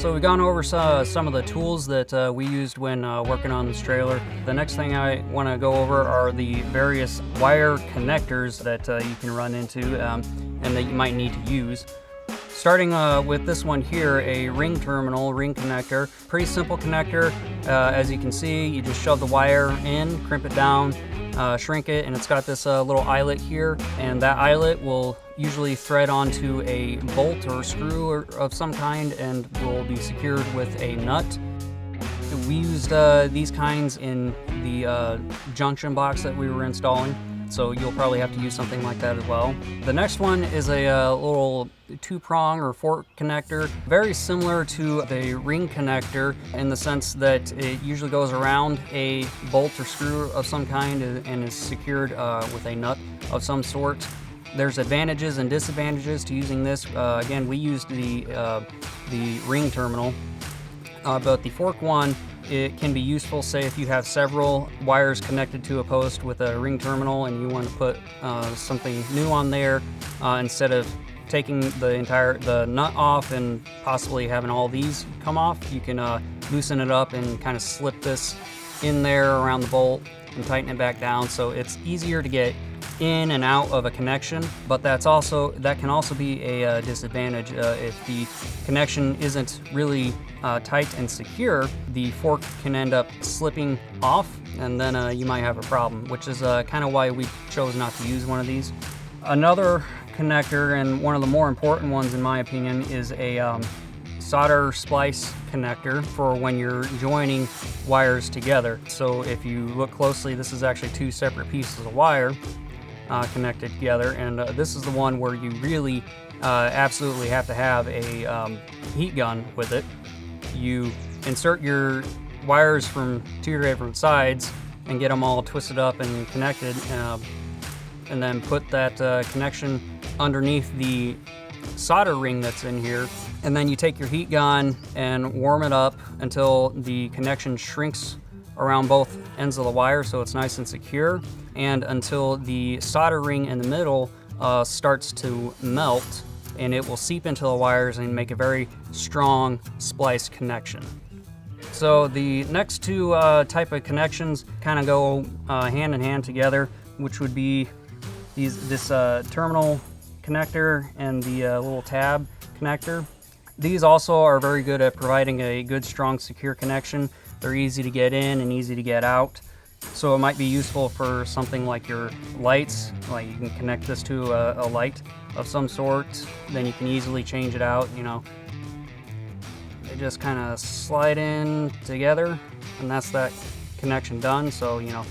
So we've gone over some of the tools that we used when working on this trailer. The next thing I want to go over are the various wire connectors that you can run into and that you might need to use. Starting with this one here, a ring connector. Pretty simple connector. As you can see, you just shove the wire in, crimp it down, shrink it, and it's got this little eyelet here, and that eyelet will usually thread onto a bolt or screw of some kind and will be secured with a nut. We used these kinds in the junction box that we were installing, so you'll probably have to use something like that as well. The next one is a little two-prong or fork connector, very similar to the ring connector in the sense that it usually goes around a bolt or screw of some kind and is secured with a nut of some sort. There's advantages and disadvantages to using this. Again, we used the ring terminal, but the fork one, it can be useful, say if you have several wires connected to a post with a ring terminal and you want to put something new on there, instead of taking the nut off and possibly having all these come off, you can loosen it up and kind of slip this in there around the bolt and tighten it back down, so it's easier to get in and out of a connection. But that can also be a disadvantage. If the connection isn't really tight and secure, the fork can end up slipping off, and then you might have a problem, which is kind of why we chose not to use one of these. Another connector, and one of the more important ones in my opinion, is a solder splice connector for when you're joining wires together. So if you look closely, this is actually two separate pieces of wire connected together, and this is the one where you really absolutely have to have a heat gun with it. You insert your wires from two different sides and get them all twisted up and connected, and then put that connection underneath the solder ring that's in here, and then you take your heat gun and warm it up until the connection shrinks around both ends of the wire so it's nice and secure, and until the solder ring in the middle starts to melt, and it will seep into the wires and make a very strong splice connection. So the next two type of connections kind of go hand in hand together, which would be this terminal connector and the little tab connector. These also are very good at providing a good, strong, secure connection. They're easy to get in and easy to get out. So it might be useful for something like your lights, like you can connect this to a light of some sort, then you can easily change it out, you know. They just kind of slide in together, and that's that connection done. So, you know,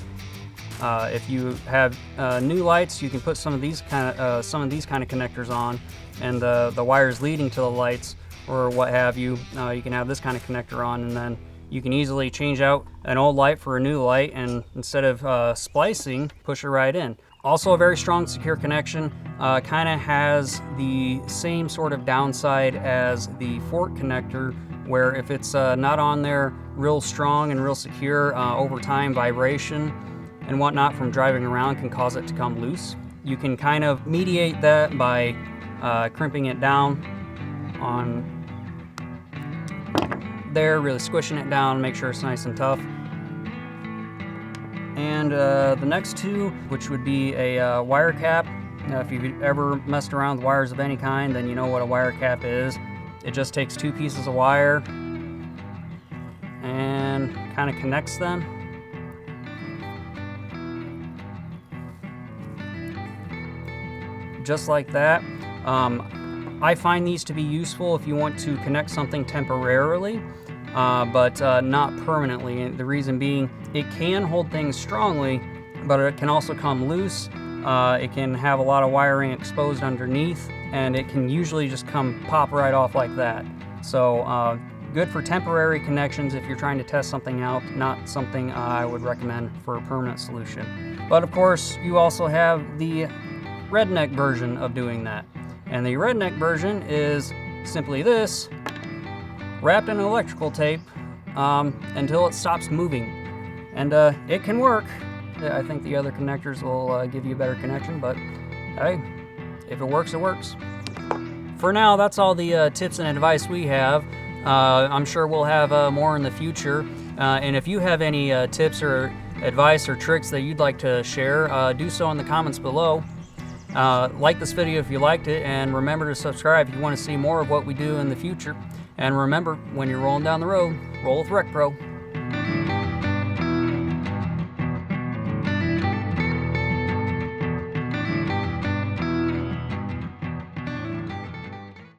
if you have new lights, you can put some of these kind of connectors on, and the wires leading to the lights or what have you, you can have this kind of connector on, and then you can easily change out an old light for a new light, and instead of splicing, push it right in. Also a very strong, secure connection. Kind of has the same sort of downside as the fork connector, where if it's not on there real strong and real secure, over time vibration and whatnot from driving around can cause it to come loose. You can kind of mediate that by crimping it down on there, really squishing it down, make sure it's nice and tough. And the next two, which would be a wire cap. If you've ever messed around with wires of any kind, then you know what a wire cap is. It just takes two pieces of wire and kind of connects them. Just like that. I find these to be useful if you want to connect something temporarily, but not permanently. And the reason being, it can hold things strongly, but it can also come loose. It can have a lot of wiring exposed underneath, and it can usually just pop right off like that. So good for temporary connections if you're trying to test something out, not something I would recommend for a permanent solution. But of course, you also have the redneck version of doing that. And the redneck version is simply this, wrapped in electrical tape until it stops moving. And it can work. I think the other connectors will give you a better connection, but hey, if it works, it works. For now, that's all the tips and advice we have. I'm sure we'll have more in the future. And if you have any tips or advice or tricks that you'd like to share, do so in the comments below. Like this video if you liked it, and remember to subscribe if you want to see more of what we do in the future. And remember, when you're rolling down the road, roll with RecPro.